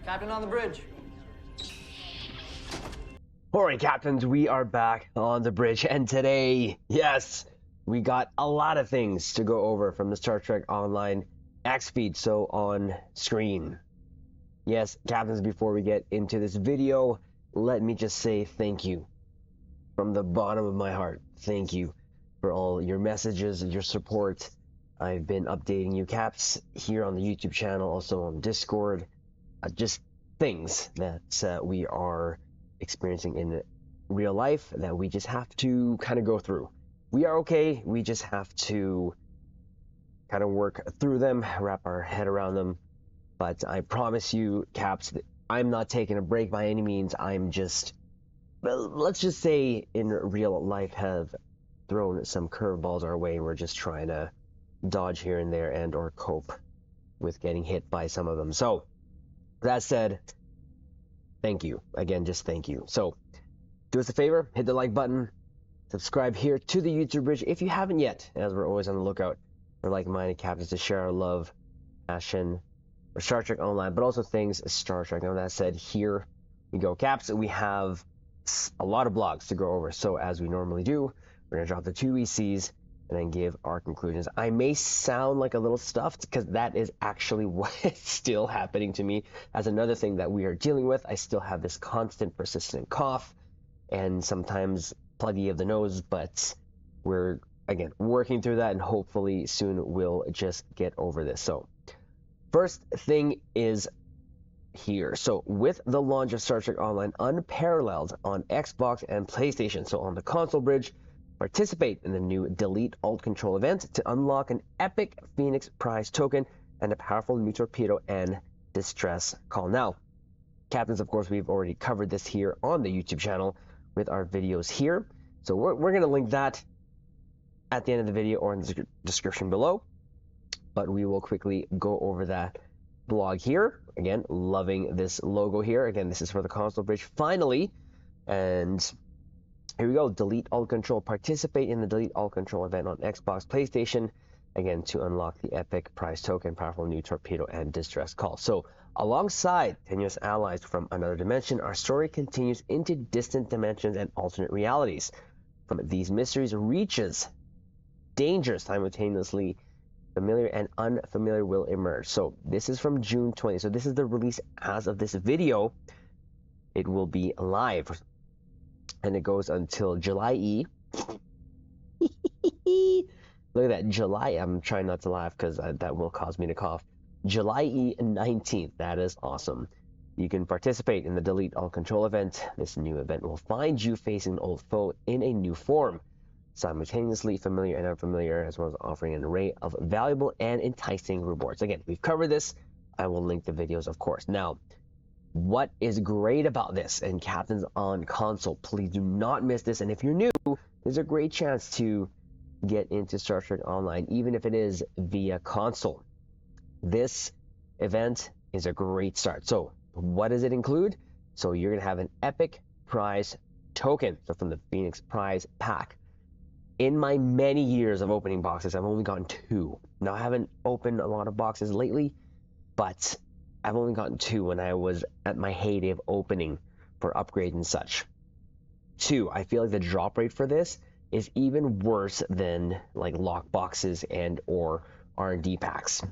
Captain on the bridge. Alright, captains, we are back on the bridge, and today, yes, we got a lot of things to go over from the Star Trek Online X feed, so on screen. Yes, captains, before we get into this video, let me just say thank you from the bottom of my heart. Thank you for all your messages and your support. I've been updating you caps here on the YouTube channel, also on Discord, just things that we are experiencing in real life that we just have to kind of go through. We are okay, we just have to kind of work through them, wrap our head around them. But I promise you, caps, that I'm not taking a break by any means. I'm just, well, let's just say in real life have thrown some curveballs our way. We're just trying to dodge here and there and or cope with getting hit by some of them. So that said, thank you. Again, just thank you. So do us a favor, hit the like button, subscribe here to the YouTube bridge if you haven't yet, as we're always on the lookout for like-minded captains to share our love, passion for Star Trek Online, but also things Star Trek. Now that said, here we go, caps. We have a lot of blogs to go over. So as we normally do, we're going to drop the 2 ECs and then give our conclusions. I may sound like a little stuffed because that is actually what is still happening to me. As another thing that we are dealing with, I still have this constant persistent cough and sometimes pluggy of the nose, but we're, again, working through that, and hopefully soon we'll just get over this. So first thing is here. So with the launch of Star Trek Online Unparalleled on Xbox and PlayStation, so on the console bridge, participate in the new Delete Alt Control event to unlock an epic Phoenix Prize token and a powerful new torpedo and distress call. Now, captains, of course, we've already covered this here on the YouTube channel with our videos here. So we're going to link that at the end of the video or in the description below. But we will quickly go over that blog here. Again, loving this logo here. Again, this is for the console bridge finally. And here we go. Delete Alt Control. Participate in the Delete Alt Control event on Xbox, PlayStation, again, to unlock the epic prize token, powerful new torpedo, and distress call. So alongside tenuous allies from another dimension, our story continues into distant dimensions and alternate realities. From these mysteries reaches dangers simultaneously. Familiar and unfamiliar will emerge. So this is from June 20. So this is the release as of this video. It will be live. And it goes until July E. Look at that, July. I'm trying not to laugh because that will cause me to cough. July E 19th. That is awesome. You can participate in the Delete All Control event. This new event will find you facing an old foe in a new form, simultaneously familiar and unfamiliar, as well as offering an array of valuable and enticing rewards. Again, we've covered this. I will link the videos, of course. Now, what is great about this, and captains on console, please do not miss this. And if you're new, there's a great chance to get into Star Trek Online, even if it is via console. This event is a great start. So what does it include? So you're going to have an epic prize token, so from the Phoenix Prize pack. In my many years of opening boxes, I've only gotten 2. Now, I haven't opened a lot of boxes lately, but I've only gotten 2 when I was at my heyday of opening for upgrades and such. 2, I feel like the drop rate for this is even worse than like lock boxes and or R&D packs.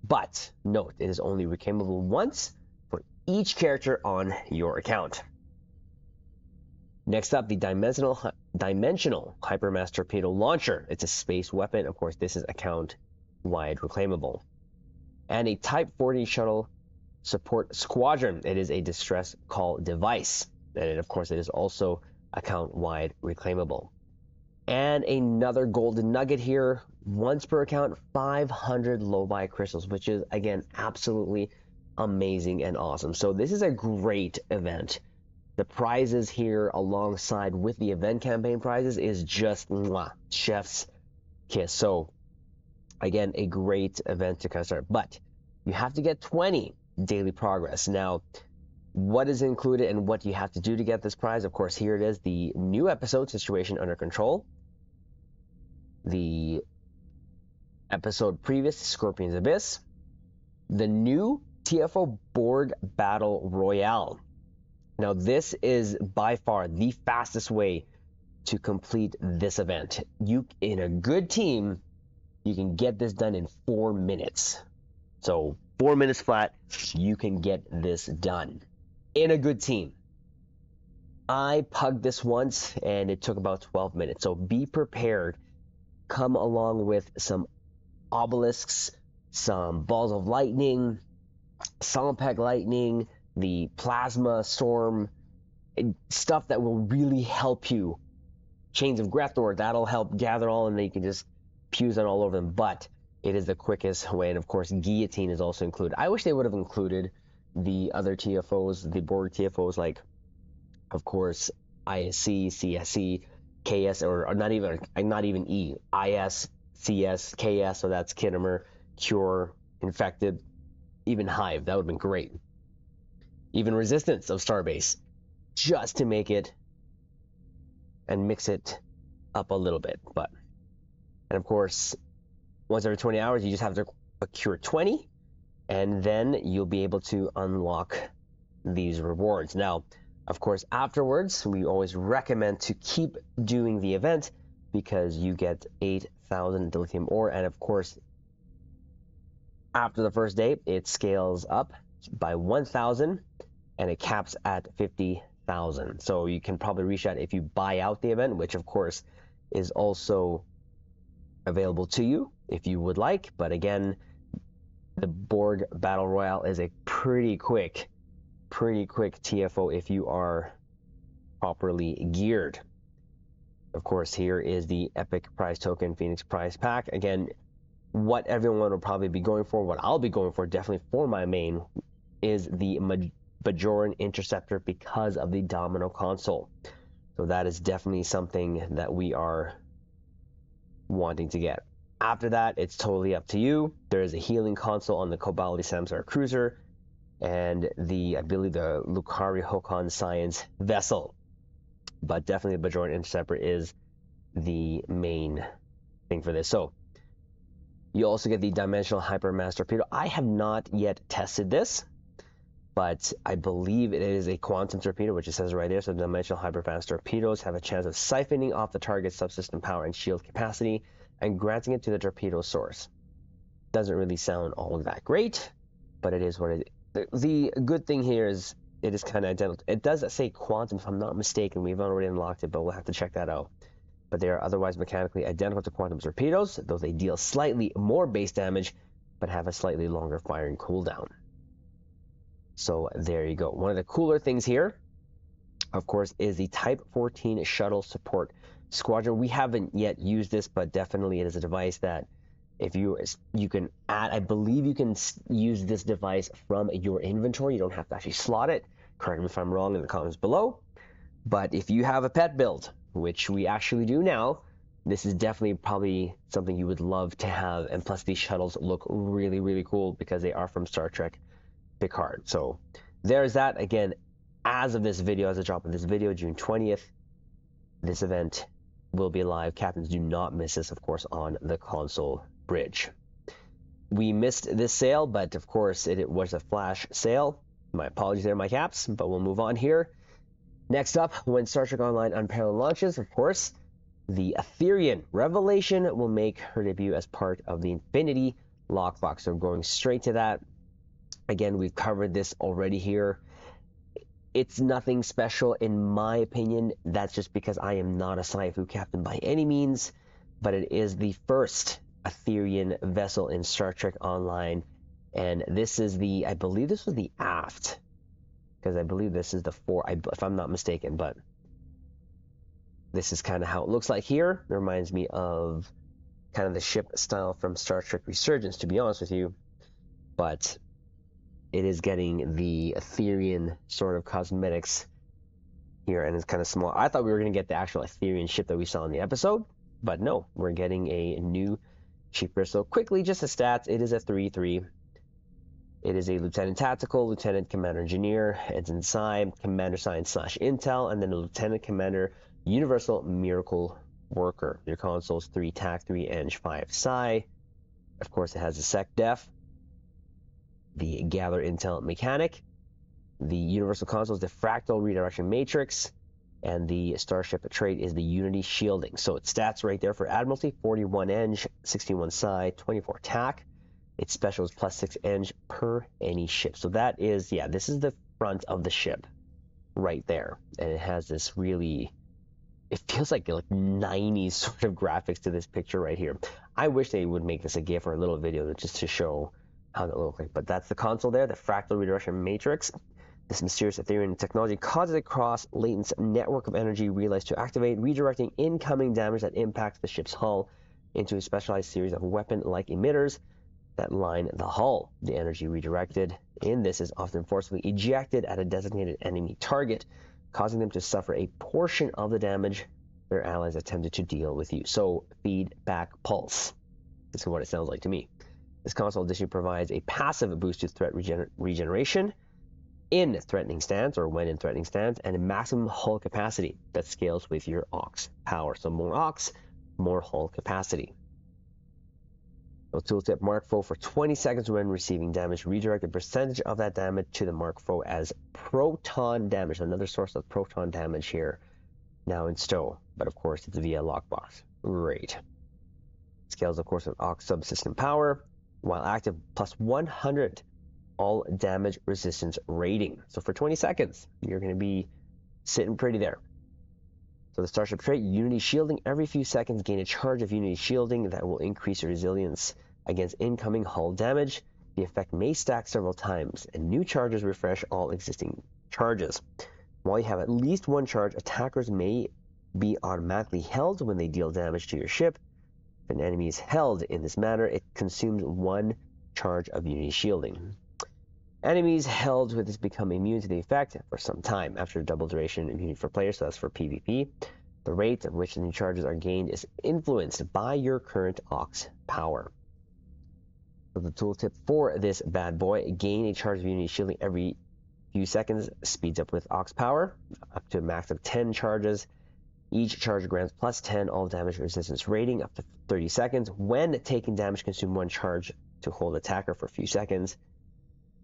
But note, it is only reclaimable once for each character on your account. Next up, the Dimensional Hypermass Torpedo Launcher. It's a space weapon. Of course, this is account-wide reclaimable. And a Type 40 Shuttle Support Squadron. It is a distress call device. And of course, it is also account-wide reclaimable. And another golden nugget here. Once per account, 500 low-buy crystals, which is, again, absolutely amazing and awesome. So this is a great event. The prizes here alongside with the event campaign prizes is just mwah, chef's kiss. So again, a great event to kind of start. But you have to get 20 daily progress. Now, what is included and what you have to do to get this prize? Of course, here it is, the new episode, Situation Under Control. The episode previous, Scorpion's Abyss. The new TFO Borg Battle Royale. Now, this is by far the fastest way to complete this event. You, in a good team, you can get this done in 4 minutes. So 4 minutes flat, you can get this done in a good team. I pugged this once and it took about 12 minutes. So be prepared. Come along with some obelisks, some balls of lightning, Sompeg lightning, the plasma storm, stuff that will really help you. Chains of Grethor, that'll help gather all, and then you can just fuse on all over them. But it is the quickest way, and of course, guillotine is also included. I wish they would have included the other TFOs, the Borg TFOs, like, of course, ISC, CSC, KS, or not even E, IS, CS, KS, so that's Kittimer, Cure, Infected, even Hive. That would have been great. Even Resistance of Starbase, just to make it and mix it up a little bit. But, and of course, once every 20 hours, you just have to procure 20, and then you'll be able to unlock these rewards. Now, of course, afterwards, we always recommend to keep doing the event because you get 8,000 dilithium ore, and of course, after the first day, it scales up by 1,000, and it caps at 50,000. So you can probably reach that if you buy out the event, which of course is also available to you if you would like. But again, the Borg Battle Royale is a pretty quick TFO if you are properly geared. Of course, here is the Epic Prize Token Phoenix Prize Pack. Again, what everyone will probably be going for, what I'll be going for definitely for my main, is the Bajoran Interceptor because of the Domino console. So that is definitely something that we are wanting to get. After that, it's totally up to you. There is a healing console on the Kobaldi Samsar Cruiser, and I believe the Lucaria Hokon Science vessel. But definitely the Bajoran Interceptor is the main thing for this. So you also get the Dimensional Hypermass Torpedo. I have not yet tested this, but I believe it is a quantum torpedo, which it says right there. So Dimensional Hyperfast torpedoes have a chance of siphoning off the target's subsystem power and shield capacity and granting it to the torpedo source. Doesn't really sound all that great, but it is what it is. The good thing here is it is kind of identical. It does say quantum, if I'm not mistaken. We've already unlocked it, but we'll have to check that out. But they are otherwise mechanically identical to quantum torpedoes, though they deal slightly more base damage, but have a slightly longer firing cooldown. So there you go. One of the cooler things here, of course, is the Type 14 Shuttle Support Squadron. We haven't yet used this, but definitely it is a device that if you can add, I believe you can use this device from your inventory. You don't have to actually slot it. Correct me if I'm wrong in the comments below. But if you have a pet build, which we actually do now, this is definitely probably something you would love to have. And plus these shuttles look really, really cool because they are from Star Trek Picard. So there's that. Again, as of this video, as a drop of this video, June 20th, this event will be live. Captains, do not miss this, of course, on the console bridge. We missed this sale, but of course it was a flash sale. My apologies there, my caps, but we'll move on here. Next up, when Star Trek Online Unparalleled launches, of course, the Aetherian Revelation will make her debut as part of the Infinity lockbox. So going straight to that. Again, we've covered this already here. It's nothing special in my opinion. That's just because I am not a Sci-Fu captain by any means, but it is the first Aetherian vessel in Star Trek Online, and this is the, I believe this was the aft, because I believe this is the fore, if I'm not mistaken, but this is kind of how it looks like here. It reminds me of kind of the ship style from Star Trek Resurgence, to be honest with you, but it is getting the Aetherian sort of cosmetics here, and it's kind of small. I thought we were going to get the actual Aetherian ship that we saw in the episode, but no, we're getting a new cheaper. So quickly, just the stats. It is a 3-3. It is a Lieutenant Tactical, Lieutenant Commander Engineer, Ensign Psi, Commander Science / Intel, and then a Lieutenant Commander Universal Miracle Worker. Your console's 3 TAC, 3 Eng, 5 Psi. Of course, it has a Sec Def. the Gather Intel Mechanic. The Universal Console is the Fractal Redirection Matrix. And the Starship trait is the Unity Shielding. So its stats right there for Admiralty: 41 Eng, 61 Psi, 24 TAC. Its special is +6 Eng per any ship. So that is, yeah, this is the front of the ship right there. And it has this really, it feels like 90s sort of graphics to this picture right here. I wish they would make this a GIF or a little video just to show how that looks like. But that's the console there, the Fractal Redirection Matrix. This mysterious Aetherian technology causes a cross-latent network of energy relays to activate, redirecting incoming damage that impacts the ship's hull into a specialized series of weapon-like emitters that line the hull. The energy redirected in this is often forcibly ejected at a designated enemy target, causing them to suffer a portion of the damage their allies attempted to deal with you. So, feedback pulse. This is what it sounds like to me. This console edition provides a passive boost to threat regeneration in threatening stance, or when in threatening stance, and a maximum hull capacity that scales with your aux power. So more aux, more hull capacity. So tooltip: mark foe for 20 seconds when receiving damage. Redirect a percentage of that damage to the mark foe as proton damage. Another source of proton damage here now in stow, but of course it's via lockbox. Great. Scales, of course, with aux subsystem power. While active, plus 100 all damage resistance rating. So for 20 seconds, you're going to be sitting pretty there. So the Starship trait, Unity Shielding. Every few seconds, gain a charge of Unity Shielding that will increase your resilience against incoming hull damage. The effect may stack several times, and new charges refresh all existing charges. While you have at least one charge, attackers may be automatically held when they deal damage to your ship. If an enemy is held in this manner, it consumes one charge of Unity Shielding. Enemies held with this become immune to the effect for some time after double duration immunity for players, so that's for PvP. The rate at which the new charges are gained is influenced by your current aux power. So the tooltip for this bad boy: gain a charge of Unity Shielding every few seconds, speeds up with aux power, up to a max of 10 charges. Each charge grants plus 10 all damage resistance rating up to 30 seconds. When taking damage, consume one charge to hold attacker for a few seconds.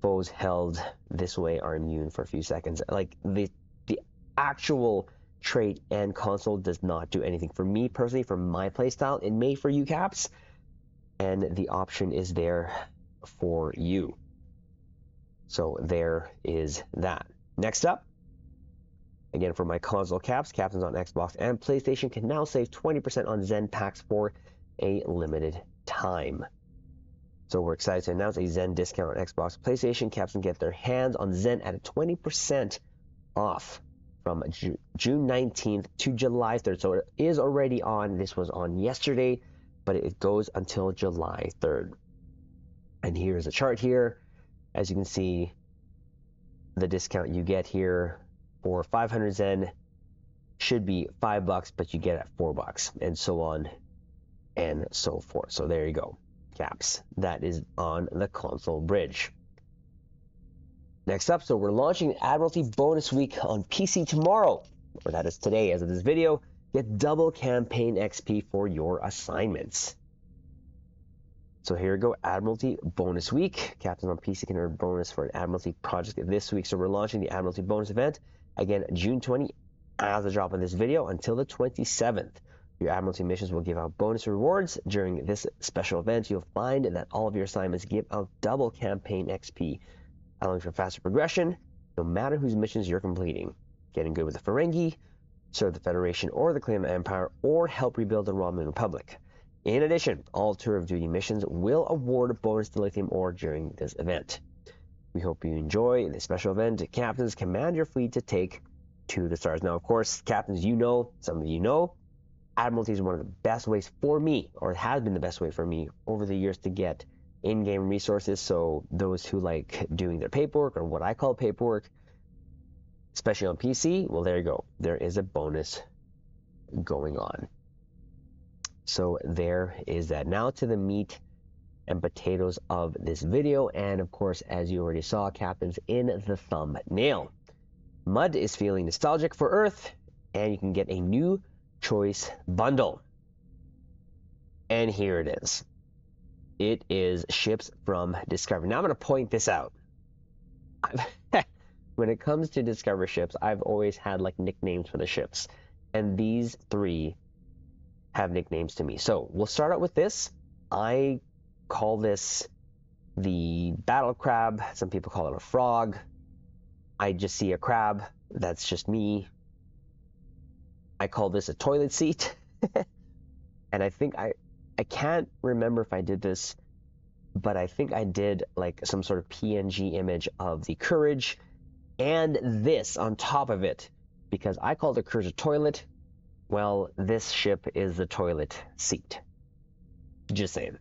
Foes held this way are immune for a few seconds. Like the actual trait and console does not do anything for me personally, for my playstyle. It may for you, Caps, and the option is there for you. So there is that. Next up, again for my console Caps, captains on Xbox and PlayStation can now save 20% on Zen packs for a limited time. So we're excited to announce a Zen discount on Xbox, PlayStation. Caps can get their hands on Zen at a 20% off from June 19th to July 3rd. So it is already on. This was on yesterday, but it goes until July 3rd. And here's a chart here. As you can see, the discount you get here for 500 Zen should be $5, but you get it at $4, and so on and so forth. So there you go. Caps. That is on the console bridge. Next up, so we're launching Admiralty Bonus Week on PC tomorrow, or that is today as of this video. Get double campaign XP for your assignments. So here we go, Admiralty Bonus Week. Captains on PC can earn bonus for an Admiralty project this week. So we're launching the Admiralty Bonus event, again, June 20, as the drop of this video, until the 27th. Your Admiralty missions will give out bonus rewards. During this special event, you'll find that all of your assignments give out double campaign XP, allowing for faster progression, no matter whose missions you're completing. Getting good with the Ferengi, serve the Federation or the Claim of Empire, or help rebuild the Romulan Republic. In addition, all tour of duty missions will award bonus to lithium ore during this event. We hope you enjoy this special event. Captains, command your fleet to take to the stars. Now, of course, captains, you know, some of you know, Admiralty is one of the best ways for me, or it has been the best way for me over the years to get in-game resources. So those who like doing their paperwork, or what I call paperwork, especially on PC, well, there you go. There is a bonus going on. So there is that. Now to the meat and potatoes of this video. And of course, as you already saw, captains, in the thumbnail, Mud is feeling nostalgic for Earth, and you can get a new choice bundle. And here it is. It is ships from Discovery. Now I'm going to point this out. When it comes to Discovery ships, I've always had like nicknames for the ships, and these three have nicknames to me. So we'll start out with this. I call this the battle crab. Some people call it a frog. I just see a crab. That's just me. I call this a toilet seat. And I think I can't remember if I did this, but I think I did like some sort of PNG image of the Courage and this on top of it, because I call the Courage a toilet. Well, this ship is the toilet seat. Just saying.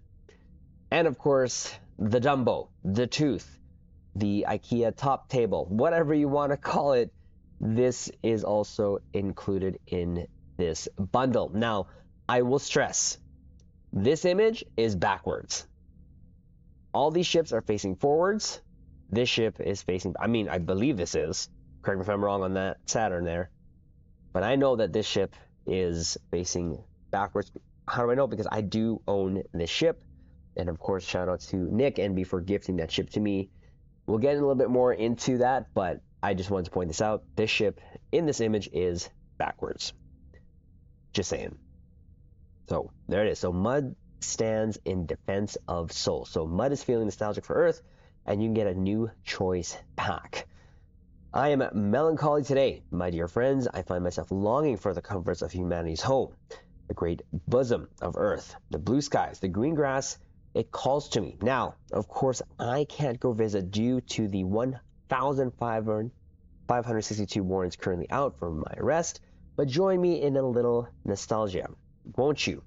And of course, the Dumbo, the Tooth, the IKEA top table, whatever you want to call it, this is also included in this bundle. Now, I will stress, this image is backwards. All these ships are facing forwards. This ship is facing, I mean, I believe this is. Correct me if I'm wrong on that Saturn there. But I know that this ship is facing backwards. How do I know? Because I do own this ship. And of course, shout out to Nick NB for gifting that ship to me. We'll get a little bit more into that, but I just wanted to point this out. This ship in this image is backwards. Just saying. So there it is. So Mud stands in defense of Sol. So Mud is feeling nostalgic for Earth, and you can get a new choice pack. I am melancholy today, my dear friends. I find myself longing for the comforts of humanity's home, the great bosom of Earth, the blue skies, the green grass. It calls to me. Now, of course, I can't go visit due to the 1,562 warrants currently out for my arrest, but join me in a little nostalgia, won't you?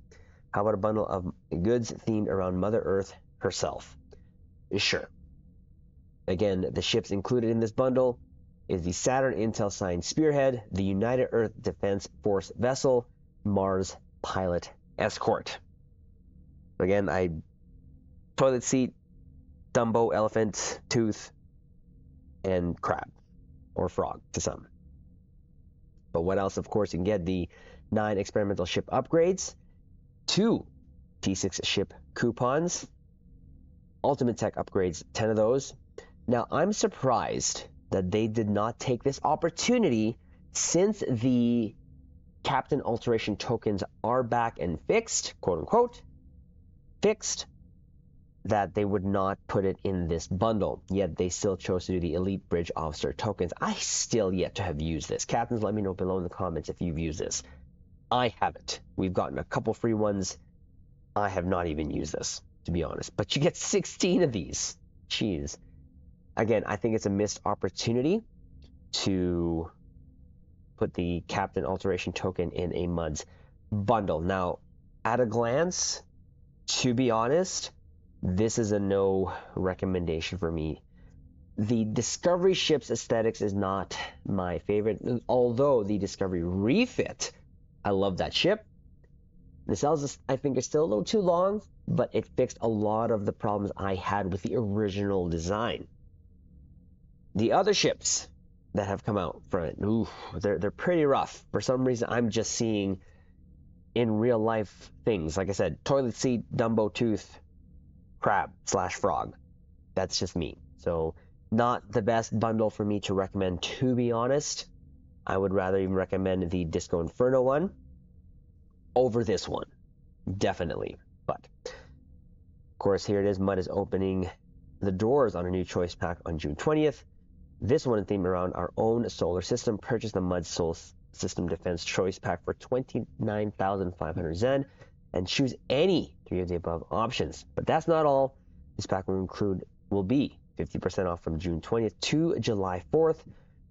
How about a bundle of goods themed around Mother Earth herself? Sure. Again, the ships included in this bundle is the Saturn Intel Sign Spearhead, the United Earth Defense Force vessel, Mars Pilot Escort. Again, toilet seat, Dumbo, elephant, tooth, and crab, or frog to some. But what else? Of course, you can get the 9 experimental ship upgrades, 2 T6 ship coupons, ultimate tech upgrades, 10 of those. Now, I'm surprised that they did not take this opportunity, since the Captain Alteration tokens are back and fixed, quote unquote, fixed, that they would not put it in this bundle. Yet they still chose to do the Elite Bridge Officer tokens. I still yet to have used this. Captains, let me know below in the comments if you've used this. I haven't. We've gotten a couple free ones. I have not even used this, to be honest. But you get 16 of these. Jeez. Again, I think it's a missed opportunity to put the Captain Alteration token in a MUD's bundle. Now, at a glance, to be honest, this is a no recommendation for me. The Discovery ship's aesthetics is not my favorite, although the Discovery refit, I love that ship. The cells, I think, are still a little too long, but it fixed a lot of the problems I had with the original design. The other ships that have come out from it, they're pretty rough. For some reason, I'm just seeing in real life things. Like I said, toilet seat, Dumbo, tooth, crab / frog. That's just me. So not the best bundle for me to recommend, to be honest. I would rather even recommend the Disco Inferno one over this one. Definitely. But of course, here it is. MUD is opening the doors on a new choice pack on June 20th. This one themed around our own solar system. Purchase the MUD Solar System Defense Choice Pack for 29,500 Zen and choose any 3 of the above options. But that's not all. This pack will be 50% off from June 20th to July 4th.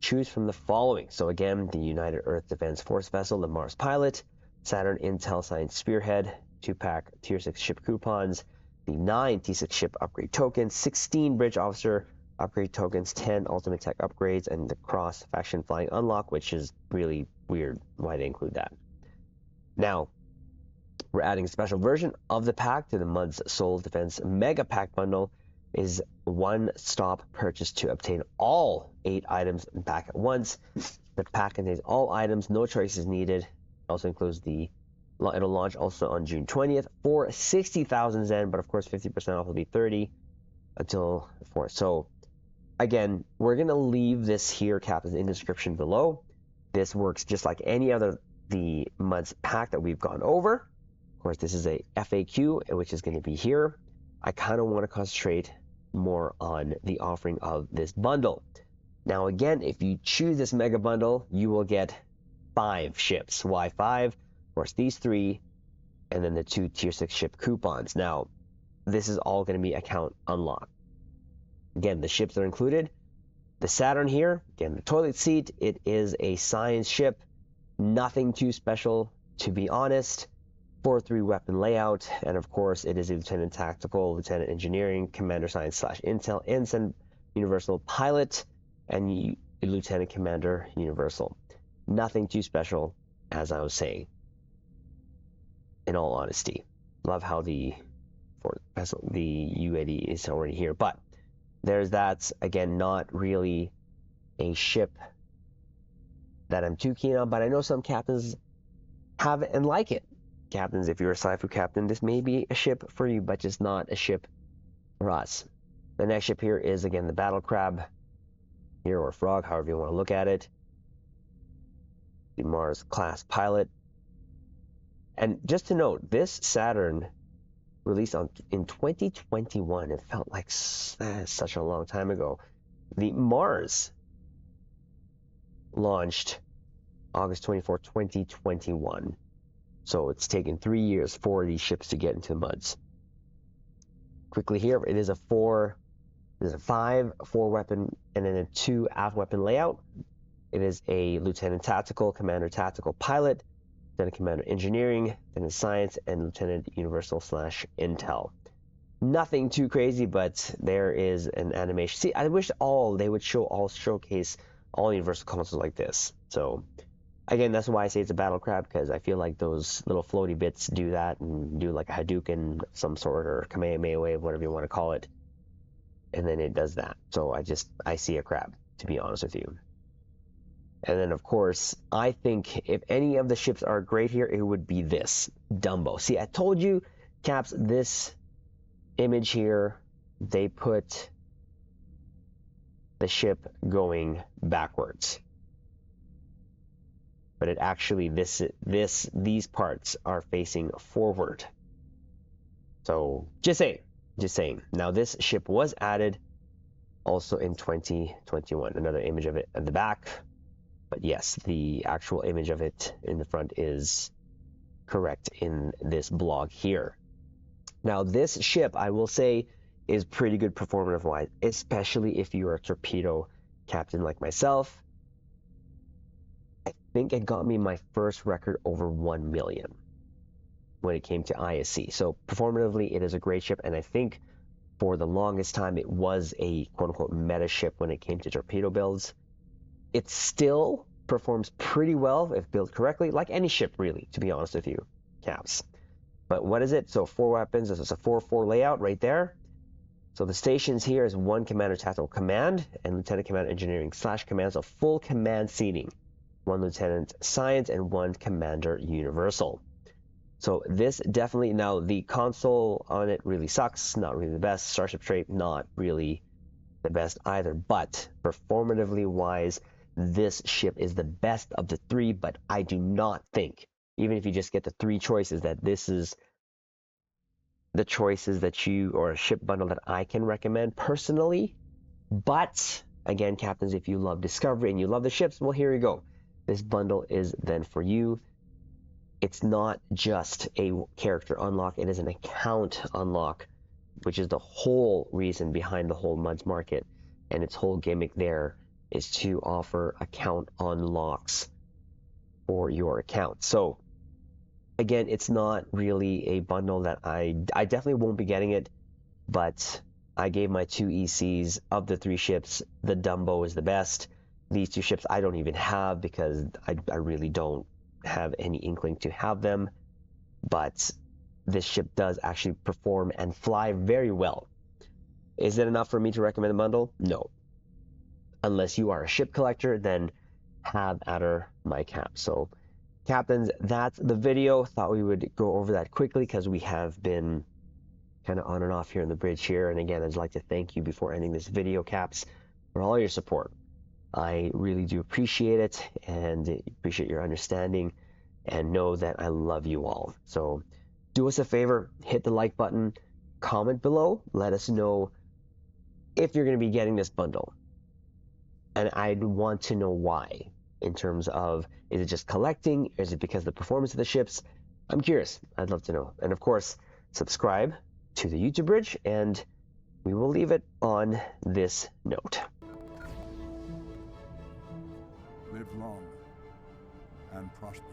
Choose from the following. So again, the United Earth Defense Force vessel, the Mars Pilot, Saturn Intel Science Spearhead, 2-pack Tier 6 ship coupons, the 9 T6 ship upgrade tokens, 16 Bridge Officer upgrade tokens, 10 Ultimate Tech upgrades, and the Cross Faction Flying Unlock, which is really weird why they include that. Now, we're adding a special version of the pack to the MUD's Soul Defense Mega Pack Bundle. Is one-stop purchase to obtain all 8 items back at once. The pack contains all items, no choices needed. Also includes the It'll launch also on June 20th for 60,000 Zen, but of course 50% off will be 30 until 4. So again, we're going to leave this here, captains, in the description below. This works just like any other the MUDs pack that we've gone over. Of course, this is a FAQ, which is going to be here. I kind of want to concentrate more on the offering of this bundle. Now, again, if you choose this mega bundle, you will get 5 ships. Why 5? Of course, these 3, and then the 2 tier 6 ship coupons. Now, this is all going to be account unlocked. Again, the ships are included. The Saturn here, again, the toilet seat, it is a science ship. Nothing too special, to be honest. 4-3 weapon layout, and of course, it is a Lieutenant Tactical, Lieutenant Engineering, Commander Science / Intel, Ensign Universal Pilot, and Lieutenant Commander Universal. Nothing too special, as I was saying. In all honesty, love how the U80 is already here, but there's that. Again, not really a ship that I'm too keen on, but I know some captains have it and like it. Captains, if you're a Sci-Fi captain, this may be a ship for you, but just not a ship for us. The next ship here is, again, the Battle Crab here, or Frog, however you want to look at it. The Mars class pilot. And just to note, this Saturn released in 2021. It felt like such a long time ago. The Mars launched August 24, 2021. So it's taken 3 years for these ships to get into the MUDs. Quickly here, it is a 5 4-weapon and then a 2 aft weapon layout. It is a Lieutenant Tactical, Commander Tactical Pilot, Lieutenant Commander Engineering, Lieutenant Science, and Lieutenant Universal / Intel. Nothing too crazy, but there is an animation. See, I wish they would showcase all Universal consoles like this. So again, that's why I say it's a Battle Crab, because I feel like those little floaty bits do that and do like a Hadouken of some sort, or Kamehameha wave, whatever you want to call it. And then it does that. So I see a crab, to be honest with you. And then, of course, I think if any of the ships are great here, it would be this Dumbo. See, I told you, Caps, this image here, they put the ship going backwards. But it actually, these parts are facing forward. So, just saying. Now, this ship was added also in 2021. Another image of it at the back. But yes, the actual image of it in the front is correct in this blog here. Now, this ship, I will say, is pretty good performance-wise, especially if you're a torpedo captain like myself. I think it got me my first record over 1 million when it came to ISC. So performatively, it is a great ship, and I think for the longest time, it was a quote-unquote meta ship when it came to torpedo builds. It still performs pretty well if built correctly, like any ship, really, to be honest with you, Caps. But what is it? So 4 weapons. This is a 4-4 layout right there. So the stations here is 1 Commander Tactical Command and Lieutenant Commander Engineering / Command. So full command seating. 1 Lieutenant Science and 1 Commander Universal. So this definitely, now the console on it really sucks. Not really the best. Starship trait, not really the best either. But performatively wise, this ship is the best of the 3, but I do not think, even if you just get the 3 choices, that this is the choices that you, or a ship bundle that I can recommend personally. But again, captains, if you love Discovery and you love the ships, well, here you go. This bundle is then for you. It's not just a character unlock, it is an account unlock, which is the whole reason behind the whole MUDs market, and its whole gimmick there is to offer account unlocks for your account. So again, it's not really a bundle that I definitely won't be getting it, but I gave my 2 ECs of the 3 ships. The Dumbo is the best. These 2 ships I don't even have because I really don't have any inkling to have them, but this ship does actually perform and fly very well. Is it enough for me to recommend a bundle? No. Unless you are a ship collector, then have at her, my cap. So Captains, that's the video. Thought we would go over that quickly because we have been kind of on and off here in the bridge here. And again, I'd like to thank you before ending this video, Caps, for all your support. I really do appreciate it and appreciate your understanding, and know that I love you all. So do us a favor, hit the like button, comment below, let us know if you're going to be getting this bundle. And I'd want to know why, in terms of, is it just collecting? Is it because of the performance of the ships? I'm curious. I'd love to know. And of course, subscribe to the YouTube Bridge, and we will leave it on this note. Live long and prosper.